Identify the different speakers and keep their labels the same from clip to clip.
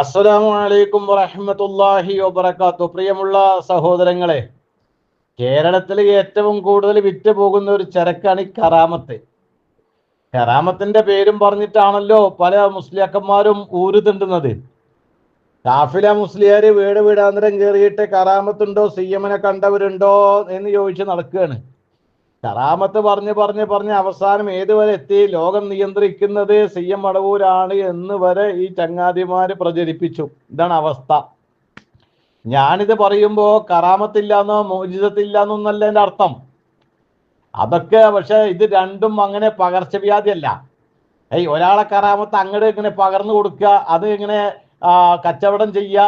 Speaker 1: അസ്സലാമു അലൈക്കും വറഹ്മത്തുള്ളാഹി വബറകാതുഹു. പ്രിയമുള്ള സഹോദരങ്ങളെ, കേരളത്തിൽ ഏറ്റവും കൂടുതൽ വിറ്റ് പോകുന്ന ഒരു ചരക്കാണ് ഈ കറാമത്ത്. കറാമത്തിന്റെ പേരും പറഞ്ഞിട്ടാണല്ലോ പല മുസ്ലിയാക്കന്മാരും ഊര് തിണ്ടുന്നത്. കാഫില മുസ്ലിയാര് വീട് വീടാന്തരം കയറിയിട്ട് കറാമത്തുണ്ടോ, സിയമ്മനെ കണ്ടവരുണ്ടോ എന്ന് ചോദിച്ച് നടക്കുകയാണ്. കറാമത്ത് പറഞ്ഞ് അവസാനം ഏതുവരെ എത്തി? ലോകം നിയന്ത്രിക്കുന്നത് സിയം മടവൂരാണ് എന്ന് വരെ ഈ ചങ്ങാതിമാര് പ്രചരിപ്പിച്ചു. ഇതാണ് അവസ്ഥ. ഞാനിത് പറയുമ്പോ കറാമത്തില്ലാന്നോ മോചിതത്തില്ലാന്നൊന്നല്ല എൻ്റെ അർത്ഥം. അതൊക്കെ പക്ഷെ ഇത് രണ്ടും അങ്ങനെ പകർച്ചവ്യാധിയല്ല. ഒരാളെ കറാമത്ത് അങ്ങോട്ട് ഇങ്ങനെ പകർന്നു കൊടുക്കുക, അത് ഇങ്ങനെ കച്ചവടം ചെയ്യുക,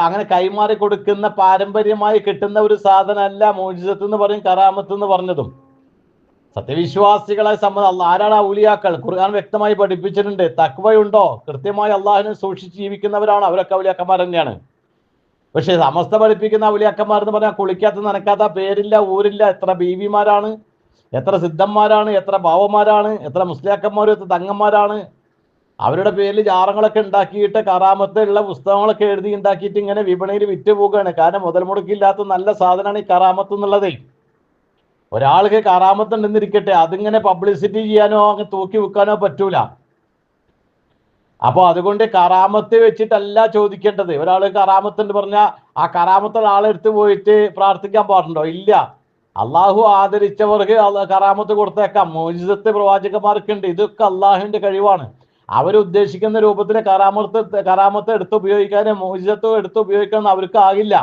Speaker 1: അങ്ങനെ കൈമാറി കൊടുക്കുന്ന പാരമ്പര്യമായി കിട്ടുന്ന ഒരു സാധനമല്ല മോചിതത്ത് എന്ന് പറയും കറാമത്ത് എന്ന് പറഞ്ഞതും. സത്യവിശ്വാസികളെ സംബന്ധിച്ച് ആരാണ് ഔലിയാക്കൾ? ഖുർആൻ വ്യക്തമായി പഠിപ്പിച്ചിട്ടുണ്ട്. തഖ്വയുണ്ടോ, കൃത്യമായി അള്ളാഹിനെ സൂക്ഷിച്ച് ജീവിക്കുന്നവരാണ്, അവരൊക്കെ ഔലിയാക്കന്മാർ തന്നെയാണ്. പക്ഷെ സമസ്ത പഠിപ്പിക്കുന്ന ഔലിയാക്കന്മാർ എന്ന് പറഞ്ഞാൽ കുളിക്കാത്ത നനക്കാത്ത, പേരില്ല ഊരില്ല, എത്ര ബീവിമാരാണ്, എത്ര സിദ്ധന്മാരാണ്, എത്ര ഭാവന്മാരാണ്, എത്ര മുസ്ലിയാക്കന്മാരും എത്ര തങ്ങന്മാരാണ്. അവരുടെ പേരിൽ ജാറങ്ങളൊക്കെ ഉണ്ടാക്കിയിട്ട് കറാമത്തുള്ള പുസ്തകങ്ങളൊക്കെ എഴുതി ഉണ്ടാക്കിയിട്ട് ഇങ്ങനെ വിപണിയിൽ വിറ്റ് പോവുകയാണ്. കാരണം മുതൽ മുടക്കില്ലാത്ത നല്ല സാധനമാണ് ഈ കറാമത്ത് എന്നുള്ളത്. ഒരാൾക്ക് കറാമത്ത് ഉണ്ടെന്നിരിക്കട്ടെ, അതിങ്ങനെ പബ്ലിസിറ്റി ചെയ്യാനോ അങ്ങ് തൂക്കി വെക്കാനോ പറ്റൂല. അപ്പോൾ അതുകൊണ്ട് കറാമത്ത് വെച്ചിട്ടല്ല ചോദിക്കേണ്ടത്. ഒരാൾ കറാമത്ത് എന്ന് പറഞ്ഞാൽ ആ കറാമത്തുള്ള ആളെടുത്ത് പോയിട്ട് പ്രാർത്ഥിക്കാൻ പാടുണ്ടോ? ഇല്ല. അള്ളാഹു ആദരിച്ചവർക്ക് കറാമത്ത് കൊടുത്തേക്കാം. മോചിതത്ത് പ്രവാചകന്മാർക്കുണ്ട്. ഇതൊക്കെ അള്ളാഹുവിന്റെ കഴിവാണ്. അവരുദ്ദേശിക്കുന്ന രൂപത്തിൽ കറാമത്ത് എടുത്ത് ഉപയോഗിക്കാനും മോചിതത്ത് എടുത്ത് ഉപയോഗിക്കാനും അവർക്ക് ആകില്ല.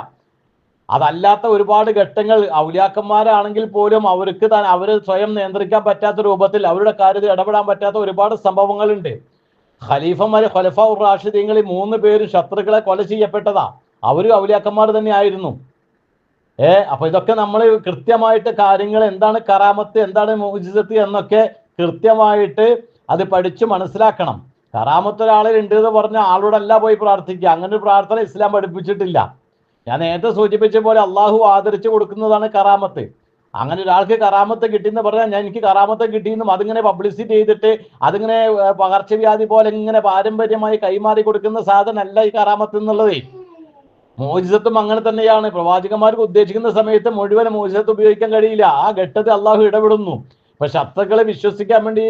Speaker 1: അതല്ലാത്ത ഒരുപാട് ഘട്ടങ്ങൾ ഔലിയാക്കന്മാരാണെങ്കിൽ പോലും അവർക്ക് അവർ സ്വയം നിയന്ത്രിക്കാൻ പറ്റാത്ത രൂപത്തിൽ അവരുടെ കാര്യത്തിൽ ഇടപെടാൻ പറ്റാത്ത ഒരുപാട് സംഭവങ്ങളുണ്ട്. ഖുലഫാ റാഷിദീങ്ങളിൽ 3 പേരും ശത്രുക്കളെ കൊല ചെയ്യപ്പെട്ടതാ. അവരും ഔലിയാക്കന്മാർ തന്നെ ആയിരുന്നു. അപ്പൊ ഇതൊക്കെ നമ്മൾ കൃത്യമായിട്ട് കാര്യങ്ങൾ എന്താണ് കറാമത്ത്, എന്താണ് മുഅ്ജിസത്ത് എന്നൊക്കെ കൃത്യമായിട്ട് അത് പഠിച്ചു മനസ്സിലാക്കണം. കറാമത്ത് ഒരാളിലുണ്ട് എന്ന് പറഞ്ഞ ആളോടല്ല പോയി പ്രാർത്ഥിക്കുക. അങ്ങനെ ഒരു പ്രാർത്ഥന ഇസ്ലാം പഠിപ്പിച്ചിട്ടില്ല. ഞാൻ നേരത്തെ സൂചിപ്പിച്ച പോലെ അള്ളാഹു ആദരിച്ചു കൊടുക്കുന്നതാണ് കറാമത്ത്. അങ്ങനെ ഒരാൾക്ക് കറാമത്ത് കിട്ടിയെന്ന് പറഞ്ഞാൽ എനിക്ക് കറാമത്ത് കിട്ടിയെന്നും അതിങ്ങനെ പബ്ലിസിറ്റി ചെയ്തിട്ട് അതിങ്ങനെ പകർച്ചവ്യാധി പോലെ ഇങ്ങനെ പാരമ്പര്യമായി കൈമാറി കൊടുക്കുന്ന സാധനമല്ല ഈ കറാമത്ത് എന്നുള്ളത്. മോചിതത്വം അങ്ങനെ തന്നെയാണ്. പ്രവാചകന്മാർക്ക് ഉദ്ദേശിക്കുന്ന സമയത്ത് മുഴുവൻ മോചിതത്വം ഉപയോഗിക്കാൻ കഴിയില്ല. ആ ഘട്ടത്തിൽ അള്ളാഹു ഇടപെടുന്നു. ഇപ്പൊ ശത്രുക്കളെ വിശ്വസിക്കാൻ വേണ്ടി,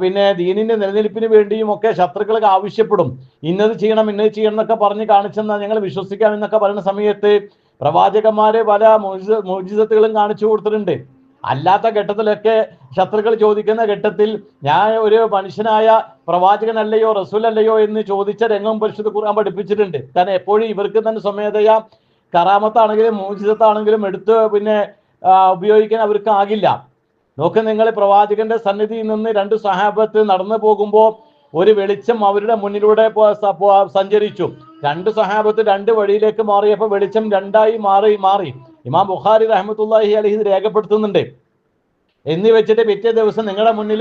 Speaker 1: പിന്നെ ദീനിന്റെ നിലനിൽപ്പിന് വേണ്ടിയും ഒക്കെ ശത്രുക്കൾക്ക് ആവശ്യപ്പെടും. ഇന്നത് ചെയ്യണം എന്നൊക്കെ പറഞ്ഞ് കാണിച്ചെന്നാൽ ഞങ്ങൾ വിശ്വസിക്കാം എന്നൊക്കെ പറയുന്ന സമയത്ത് പ്രവാചകന്മാരെ പല മോചിതത്തുകളും കാണിച്ചു കൊടുത്തിട്ടുണ്ട്. അല്ലാത്ത ഘട്ടത്തിലൊക്കെ ശത്രുക്കൾ ചോദിക്കുന്ന ഘട്ടത്തിൽ ഞാൻ ഒരു മനുഷ്യനായ പ്രവാചകനല്ലയോ റസൂലല്ലയോ എന്ന് ചോദിച്ച രംഗം പരിശുദ്ധ ഖുർആൻ പഠിപ്പിച്ചിട്ടുണ്ട്. കാരണം എപ്പോഴും ഇവർക്ക് തന്നെ സ്വമേധയാ കറാമത്താണെങ്കിലും മോചിതത്താണെങ്കിലും എടുത്ത് ഉപയോഗിക്കാൻ അവർക്ക് ആകില്ല. നോക്ക് നിങ്ങൾ, പ്രവാചകന്റെ സന്നിധിയിൽ നിന്ന് 2 സഹാബത്ത് നടന്നു പോകുമ്പോൾ ഒരു വെളിച്ചം അവരുടെ മുന്നിലൂടെ സഞ്ചരിച്ചു. 2 സഹാബത്ത് 2 വഴിയിലേക്ക് മാറിയപ്പോൾ വെളിച്ചം 2ആയി മാറി. ഇമാം ബുഖാരി റഹ്മത്തുള്ളാഹി അലൈഹി രേഖപ്പെടുത്തുന്നുണ്ട്. എന്ന് വെച്ചിട്ട് പിറ്റേ ദിവസം നിങ്ങളുടെ മുന്നിൽ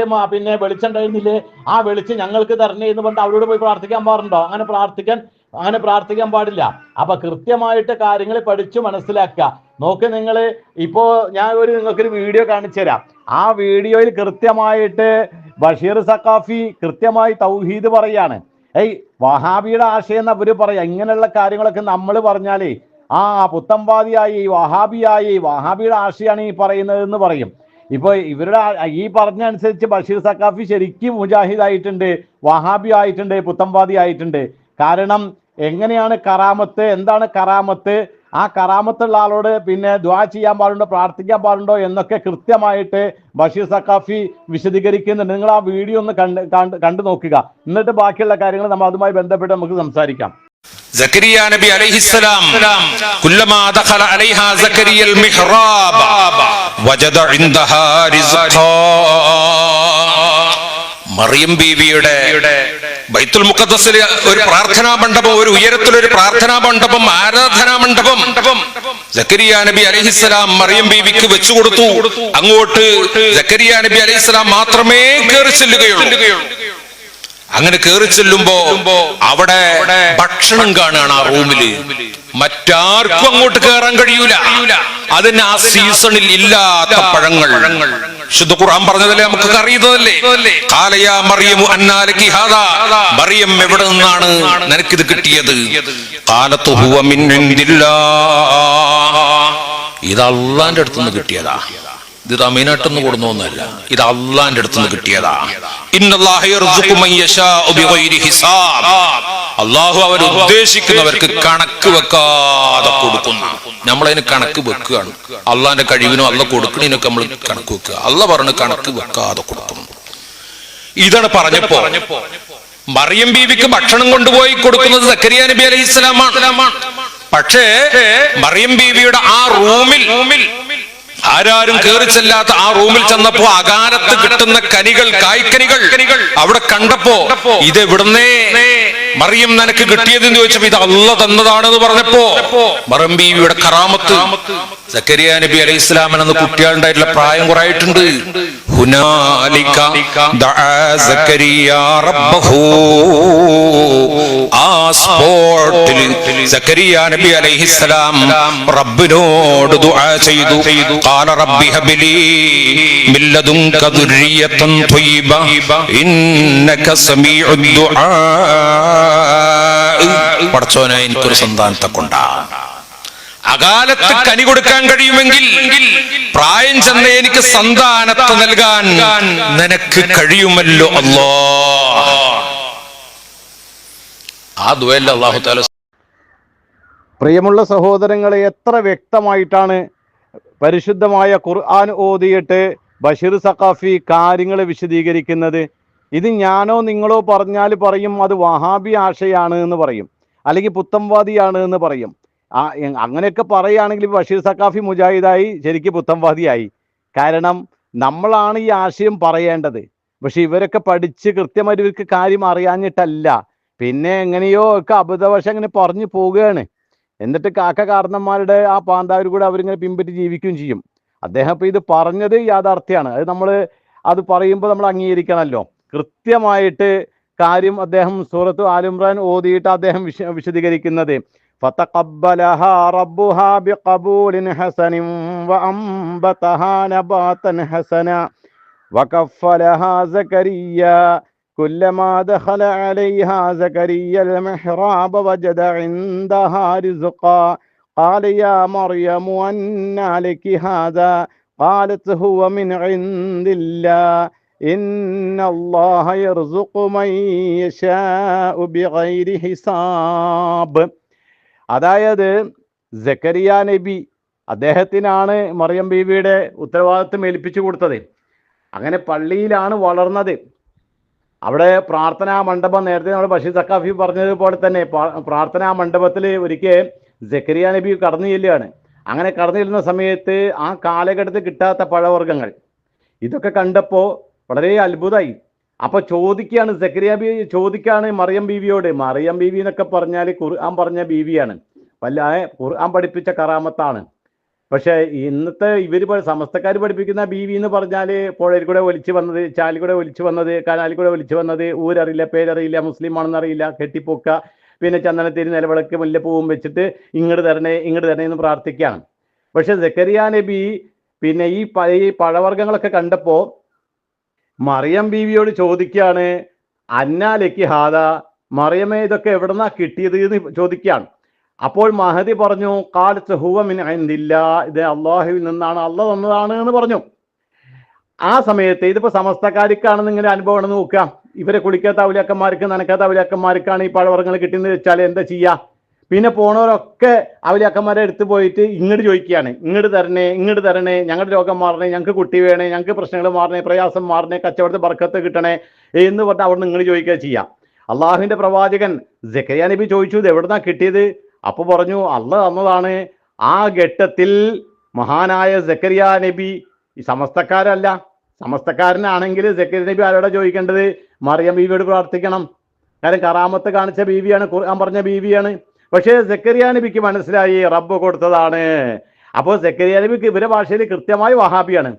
Speaker 1: വെളിച്ചം ഉണ്ടായിരുന്നില്ലേ, ആ വെളിച്ചം ഞങ്ങൾക്ക് തരണേ എന്ന് പറഞ്ഞിട്ട് അവരോട് പോയി പ്രാർത്ഥിക്കാൻ പാടുണ്ടോ? അങ്ങനെ പ്രാർത്ഥിക്കാൻ പാടില്ല. അപ്പൊ കൃത്യമായിട്ട് കാര്യങ്ങൾ പഠിച്ചു മനസ്സിലാക്കുക. നോക്ക് നിങ്ങൾ, ഇപ്പോ ഞാൻ നിങ്ങൾക്കൊരു വീഡിയോ കാണിച്ചു തരാം. ആ വീഡിയോയിൽ കൃത്യമായിട്ട് ബഷീർ സഖാഫി കൃത്യമായി തൗഹീദ് പറയാണ്. വഹാബിയുടെ ആശയം എന്ന് അവര് പറയാ. ഇങ്ങനെയുള്ള കാര്യങ്ങളൊക്കെ നമ്മൾ പറഞ്ഞാലേ പുത്തംവാദിയായി വഹാബിയുടെ ആശയാണ് ഈ പറയുന്നത് എന്ന് പറയും. ഇപ്പൊ ഇവരുടെ ഈ പറഞ്ഞ അനുസരിച്ച് ബഷീർ സഖാഫി ശരിക്കും മുജാഹിദ് ആയിട്ടുണ്ട്, വഹാബി ആയിട്ടുണ്ട്, പുത്തംവാദി ആയിട്ടുണ്ട്. കാരണം എങ്ങനെയാണ് കറാമത്ത്, എന്താണ് കറാമത്ത്, ആ കറാമത്തുള്ള ആളോട് ദുആ ചെയ്യാൻ പാടുണ്ടോ, പ്രാർത്ഥിക്കാൻ പാടുണ്ടോ എന്നൊക്കെ കൃത്യമായിട്ട് ബഷീർ സഖാഫി വിശദീകരിക്കുന്നുണ്ട്. നിങ്ങൾ ആ വീഡിയോ ഒന്ന് കണ്ടു നോക്കുക. എന്നിട്ട് ബാക്കിയുള്ള കാര്യങ്ങൾ നമ്മൾ അതുമായി ബന്ധപ്പെട്ട് നമുക്ക് സംസാരിക്കാം.
Speaker 2: സക്കരിയ നബി അലൈഹിസ്സലാം കുല്ലമാ ദഖല അലൈഹാ സക്കരിയൽ മിഹ്റാബ വജദ ഇൻദഹാ റിസ്ഖാ. മറിയം ബീവിയുടെ ബൈത്തുൽ മുഖദ്ദസിലെ ഒരു പ്രാർത്ഥനാ മണ്ഡപം, ഒരു ഉയരത്തിലൊരു പ്രാർത്ഥനാ മണ്ഡപം, ആരാധനാ മണ്ഡപം സക്കരിയ നബി അലൈഹിസ്സലാം മറിയം ബീവിക്ക് വെച്ചു കൊടുത്തു. അങ്ങോട്ട് സക്കരിയ നബി അലൈഹിസ്സലാം മാത്രമേ കയറി ചെല്ലുകയുള്ളൂ. അങ്ങനെ കേറി ചെല്ലുമ്പോ അവിടെ ഭക്ഷണം കാണുകയാണ് ആ റൂമില്. മറ്റാർക്കും അങ്ങോട്ട് കയറാൻ കഴിയൂല. അതിന് ആ സീസണിൽ ഇല്ലാത്ത പഴങ്ങൾ. ശുദ്ധ ഖുർആൻ പറഞ്ഞതല്ലേ, നമുക്ക് അറിയുന്നതല്ലേ. ഖാലയാ മറിയമു അന്നാ ലകി ഹാദാ, മറിയം എവിടെ നിന്നാണ് നിനക്കിത് കിട്ടിയത്? ഖാലതു ഹുവ മിൻ ഇൻദില്ലാഹ്, ഇത് അല്ലാഹുവിന്റെ അടുത്തുനിന്ന് കിട്ടിയതാ. ഇത് തമിഴ്നാട്ടിൽ കൊടുന്നൊന്നുമല്ല, ഇത് അള്ളാന്റെ അടുത്തുനിന്ന് കിട്ടിയതാ. അള്ളാഹു അവർ ഉദ്ദേശിക്കുന്നവർക്ക് കണക്ക് വെക്കാതെ കൊടുക്കുന്നു. നമ്മളതിന് കണക്ക് വെക്കുകയാണ്. അള്ളാന്റെ കഴിവിനും അള്ള കൊടുക്കണതിനൊക്കെ നമ്മൾ കണക്ക് വെക്കുക. അള്ള പറഞ്ഞ് കണക്ക് വെക്കാതെ കൊടുക്കുന്നു. ഇതാണ് പറഞ്ഞപ്പോ മറിയം ബീവിക്ക് ഭക്ഷണം കൊണ്ടുപോയി കൊടുക്കുന്നത് സക്കരിയ നബി അലൈഹിസ്സലാമാണ്. പക്ഷേ മറിയം ബീവിയുടെ ആ റൂമിൽ ആരാരും കയറി ചെല്ലാത്ത ആ റൂമിൽ ചെന്നപ്പോ അകാലത്ത് കിട്ടുന്ന കനികൾ, കായ്ക്കനികൾ അവിടെ കണ്ടപ്പോ ഇത് എവിടുന്നേ മറിയം നിനക്ക് കിട്ടിയതെന്ന് ചോദിച്ചപ്പോ ഇത് അള്ള തന്നതാണെന്ന് പറഞ്ഞപ്പോ മറിയം ബീവിയുടെ കറാമത്ത്. സക്കരിയ നബി അലൈഹി ഇസ്ലാമിനെന്ന് കുട്ടികളുണ്ടായിട്ടുള്ള പ്രായം കുറയായിട്ടുണ്ട്. ഹുനാലിക ദഅ സക്കരിയ റബ്ബഹു, ആ സ്പോട്ടിൽ സക്കരിയ നബി അലൈഹിസ്സലാം റബ്ബിനോട് ദുആ ചെയ്തു. ഖാല റബ്ബി ഹബ്ലി മിൻ ലദുൻക ദുർരിയതൻ ത്വയ്യിബ ഇന്നക സമീഉദ് ദുആ. പടച്ചോനെ എനിക്കൊരു സന്താനത്തെ കൊണ്ടാ. അകാലത്ത് കനി കൊടുക്കാൻ കഴിയുമെങ്കിൽ പ്രായം ചെന്ന എനിക്ക് സന്താനത്തെ നൽകാൻ നിനക്ക് കഴിയുമല്ലോ അല്ലാഹ്. ആ ദുആയിൽ അല്ലാഹു തആല.
Speaker 1: പ്രിയമുള്ള സഹോദരങ്ങളെ, എത്ര വ്യക്തമായിട്ടാണ് പരിശുദ്ധമായ ഖുർആൻ ഓതിയിട്ട് ബഷീർ സഖാഫി കാര്യങ്ങൾ വിശദീകരിക്കുന്നത്. ഇത് ഞാനോ നിങ്ങളോ പറഞ്ഞാൽ പറയും അത് വഹാബി ആശയാണ് എന്ന് പറയും, അല്ലെങ്കിൽ പുത്തംവാദിയാണ് എന്ന് പറയും. അങ്ങനെയൊക്കെ പറയുകയാണെങ്കിൽ ബഷീർ സഖാഫി മുജാഹിദായി, ശരിക്കും പുത്തംവാദിയായി. കാരണം നമ്മളാണ് ഈ ആശയം പറയേണ്ടത്. പക്ഷെ ഇവരൊക്കെ പഠിച്ച് കൃത്യമായിട്ട് ഇവർക്ക് കാര്യം അറിയാഞ്ഞിട്ടല്ല, പിന്നെ എങ്ങനെയോ ഒക്കെ അബദ്ധവശം അങ്ങനെ പറഞ്ഞു പോവുകയാണ്. എന്നിട്ട് കാരണന്മാരുടെ ആ പാന്താവിൽ കൂടെ അവരിങ്ങനെ പിൻപറ്റി ജീവിക്കുകയും ചെയ്യും. അദ്ദേഹം ഇപ്പം ഇത് പറഞ്ഞത് യാഥാർത്ഥ്യമാണ്. അത് നമ്മൾ അത് പറയുമ്പോൾ നമ്മൾ അംഗീകരിക്കണമല്ലോ. കൃത്യമായിട്ട് കാര്യം അദ്ദേഹം സൂറത്ത് ആൽ-ഇംറാൻ ഓതിയിട്ട് അദ്ദേഹം വിശദീകരിക്കുന്നത് ഫതഖബ്ബലഹാ റബ്ബുഹാ ബിഖബൂലിൻ ഹസനിൻ വഅംബതഹാ നബാതൻ ഹസന വകഫലഹാ സകരിയ്യ കുല്ലമാ ദഖല അലൈഹാ സകരിയ്യ المحراب وجد عندها رزقا قال يا مريم أنى لك هذا قالت هو من عند الله إن الله يرزق من يشاء بغير حساب. അതായത് സക്കരിയ നബി അദ്ദേഹത്തിനാണ് മറിയം ബീവിയുടെ ഉത്തരവാദിത്വം ഏൽപ്പിച്ചു കൊടുത്തത്. അങ്ങനെ പള്ളിയിലാണ് വളർന്നത്. അവിടെ പ്രാർത്ഥനാ മണ്ഡപം, നേരത്തെ നമ്മൾ ബഷീർ സഖാഫി പറഞ്ഞതുപോലെ തന്നെ പ്രാർത്ഥനാ മണ്ഡപത്തിൽ ഒരിക്കൽ സക്കരിയ നബി കടന്നു ചെല്ലുകയാണ്. അങ്ങനെ കടന്നു ചെല്ലുന്ന സമയത്ത് ആ കാലഘട്ടത്തിൽ കിട്ടാത്ത പഴവർഗ്ഗങ്ങൾ ഇതൊക്കെ കണ്ടപ്പോൾ വളരെ അത്ഭുതമായി. അപ്പോൾ ചോദിക്കുകയാണ് സക്കരിയ ബി ചോദിക്കുകയാണ് മറിയം ബീവിയോട്. മറിയം ബീവി എന്നൊക്കെ പറഞ്ഞാൽ ഖുർആൻ പറഞ്ഞ ബീവിയാണ്, ഖുർആൻ പഠിപ്പിച്ച കറാമത്താണ്. പക്ഷേ ഇന്നത്തെ ഇവർ സമസ്തക്കാർ പഠിപ്പിക്കുന്ന ബീവി എന്ന് പറഞ്ഞാൽ പുഴയിൽ കൂടെ ഒലിച്ചു വന്നത്, ചാലിൽ കൂടെ ഒലിച്ചു വന്നത്, കനാലിൽ കൂടെ ഒലിച്ചു വന്നത്, ഊരറിയില്ല, പേരറിയില്ല, മുസ്ലിം ആണെന്ന് അറിയില്ല, കെട്ടിപ്പൊക്ക, പിന്നെ ചന്ദനത്തിരി, നിലവിളക്ക്, മുല്ലപ്പൂവും വെച്ചിട്ട് ഇങ്ങോട്ട് തരണേ എന്ന് പ്രാർത്ഥിക്കുകയാണ്. പക്ഷെ സക്കരിയ നബി പിന്നെ ഈ പഴവർഗ്ഗങ്ങളൊക്കെ കണ്ടപ്പോൾ മറിയം ബീവിയോട് ചോദിക്കുകയാണ്, അന്നാ ലക്കി ഹാദ, മറിയമേ ഇതൊക്കെ എവിടെന്നാ കിട്ടിയത് എന്ന് ചോദിക്കുകയാണ്. അപ്പോൾ മഹദി പറഞ്ഞു ഖാലത്ത് ഹുവ മിൻ ഇൻദില്ലാഹ്, ഇത് അള്ളാഹുവിൽ നിന്നാണ്, അള്ളാഹ് തന്നതാണ് എന്ന് പറഞ്ഞു. ആ സമയത്ത് ഇതിപ്പോൾ സമസ്തക്കാർക്കാണെന്ന് ഇങ്ങനെ അനുഭവം നോക്കുക. ഇവരെ കുളിക്കാത്ത ഔലിയാക്കന്മാർക്ക്, നനക്കാത്ത ഔലിയാക്കന്മാർക്കാണ് ഈ പഴവർഗ്ഗങ്ങൾ കിട്ടുന്നത് വെച്ചാൽ എന്താ ചെയ്യുക? പിന്നെ പോണവരൊക്കെ ഔലിയാക്കന്മാരെ എടുത്തു പോയിട്ട് ഇങ്ങോട്ട് ചോദിക്കുകയാണ്, ഇങ്ങോട്ട് തരണേ, ഞങ്ങളുടെ രോഗം മാറണേ, ഞങ്ങൾക്ക് കുട്ടി വേണേ, ഞങ്ങൾക്ക് പ്രശ്നങ്ങൾ മാറണേ, പ്രയാസം മാറണേ, കച്ചവടത്തിൽ ബർക്കത്ത് കിട്ടണേ എന്ന് പറഞ്ഞാൽ അവിടെ നിന്ന് ഇങ്ങോട്ട് ചോദിക്കുക ചെയ്യാം. അള്ളാഹുവിൻ്റെ പ്രവാചകൻ സക്കരിയ നബി ചോദിച്ചു ഇത് എവിടുന്നാ കിട്ടിയത്? അപ്പോൾ പറഞ്ഞു അള്ളാഹ് തന്നതാണ്. ആ ഘട്ടത്തിൽ മഹാനായ സക്കരിയ നബി ഈ സമസ്തക്കാരല്ല, സമസ്തക്കാരനാണെങ്കിൽ സക്കരിയ നബി ആരോടാ ചോദിക്കേണ്ടത്? മറിയം ബീവിയോട് പ്രാർത്ഥിക്കണം. കാരണം കറാമത്ത് കാണിച്ച ബീവിയാണ്, ഖുർആൻ പറഞ്ഞ ബീവിയാണ്. പക്ഷേ സക്കരിയ നബിക്ക് മനസ്സിലായി റബ്ബ് കൊടുത്തതാണ്. അപ്പോൾ സക്കരിയ നബിക്ക് ഇവരുടെ ഭാഷയിൽ കൃത്യമായി വഹാബിയാണ്,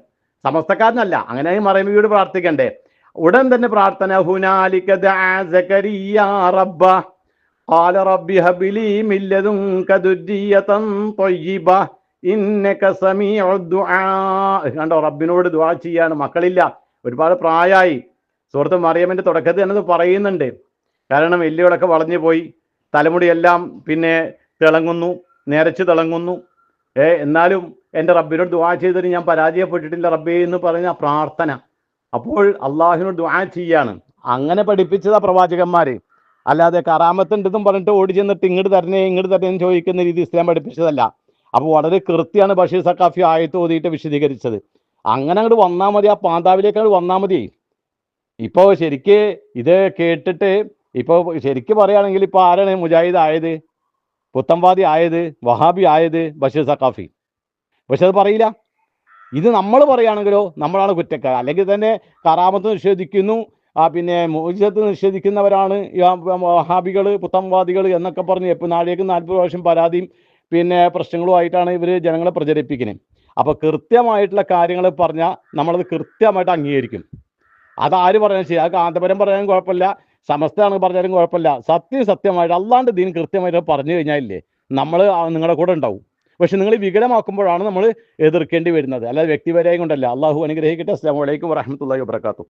Speaker 1: സമസ്തക്കാരനല്ല. അങ്ങനെ മറിയം ബീവിയോട് പ്രാർത്ഥിക്കണ്ടേ? ഉടൻ തന്നെ പ്രാർത്ഥന ഹുനാലിക ദഅ സകരിയ്യ റബ്ബ ഖാല റബ്ബി ഹബ് ലീ മിൻ ലദുൻക ദുർരിയതൻ ത്വയ്യിബ ഇന്നക സമീഉദ് ദുആ. കണ്ടോ, റബ്ബിനോട് ദുആ ചെയ്യാണ്. മക്കളില്ല, ഒരുപാട് പ്രായമായി. സൂറത്ത് മറിയമിന്റെ തുടക്കത്തിൽ തന്നെ പറയുന്നുണ്ട്. കാരണം എല്ലുകളൊക്കെ വളഞ്ഞു പോയി, തലമുടിയെല്ലാം പിന്നെ തിളങ്ങുന്നു, നിരച്ച് തിളങ്ങുന്നു. എന്നാലും എൻ്റെ റബ്ബിനോട് ദുആ ചെയ്തിട്ട് ഞാൻ പരാജയപ്പെട്ടിട്ടില്ല റബ്ബേ എന്ന് പറഞ്ഞ പ്രാർത്ഥന. അപ്പോൾ അള്ളാഹുവിനോട് ദുആ ചെയ്യാണ്. അങ്ങനെ പഠിപ്പിച്ചതാ പ്രവാചകന്മാര്. അല്ലാതെ കറാമത്തുണ്ടെന്നും പറഞ്ഞിട്ട് ഓടി ചെന്നിട്ട് ഇങ്ങോട്ട് തരണേ എന്ന് ചോദിക്കുന്ന രീതി ഇസ്ലാം പഠിപ്പിച്ചതല്ല. അപ്പോൾ വളരെ കൃത്യമാണ് ബഷീർ സഖാഫി ആയത്ത് ഓതിയിട്ട് വിശദീകരിച്ചത്. അങ്ങനെ അങ്ങോട്ട് വന്നാൽ മതി, ആ പാന്താവിലേക്ക് അങ്ങോട്ട് വന്നാൽ മതി. ഇപ്പോൾ ശരിക്ക് ഇത് കേട്ടിട്ട് ഇപ്പോൾ ശരിക്ക് പറയുകയാണെങ്കിൽ ഇപ്പോൾ ആരാണ് മുജാഹിദ് ആയത്, പുത്തംവാദി ആയത്, വഹാബി ആയത്? ബഷീർ സഖാഫി. പക്ഷെ അത് പറയില്ല. ഇത് നമ്മൾ പറയുകയാണെങ്കിലോ നമ്മളാണ് കുറ്റക്കാർ. അല്ലെങ്കിൽ തന്നെ കറാമത്ത് നിഷേധിക്കുന്നു, പിന്നെ മോചിതത്ത് നിഷേധിക്കുന്നവരാണ് വഹാബികൾ, പുത്തംവാദികൾ എന്നൊക്കെ പറഞ്ഞ് എപ്പോൾ നാളേക്ക് 40 പ്രാവശ്യം പരാതിയും പിന്നെ പ്രശ്നങ്ങളുമായിട്ടാണ് ഇവർ ജനങ്ങളെ പ്രചരിപ്പിക്കുന്നത്. അപ്പോൾ കൃത്യമായിട്ടുള്ള കാര്യങ്ങൾ പറഞ്ഞാൽ നമ്മളത് കൃത്യമായിട്ട് അംഗീകരിക്കും. അതാര് പറയാൻ ശരി, അത് കാന്തപുരം പറയാനും കുഴപ്പമില്ല, സമസ്തയാണ് പറഞ്ഞാലും കുഴപ്പമില്ല. സത്യമായിട്ട് അള്ളാൻ്റെ ദീൻ കൃത്യമായിട്ട് പറഞ്ഞു കഴിഞ്ഞാലില്ലേ നമ്മൾ നിങ്ങളുടെ കൂടെ ഉണ്ടാവും. പക്ഷെ നിങ്ങൾ വികലമാക്കുമ്പോഴാണ് നമ്മൾ എതിർക്കേണ്ടി വരുന്നത്, അല്ലാതെ വ്യക്തിപരമായി കൊണ്ടല്ല. അള്ളാഹു അനുഗ്രഹിക്കട്ടെ. അസ്സലാമു അലൈക്കും വറഹ്മത്തുള്ളാഹി വബറകാതുഹു.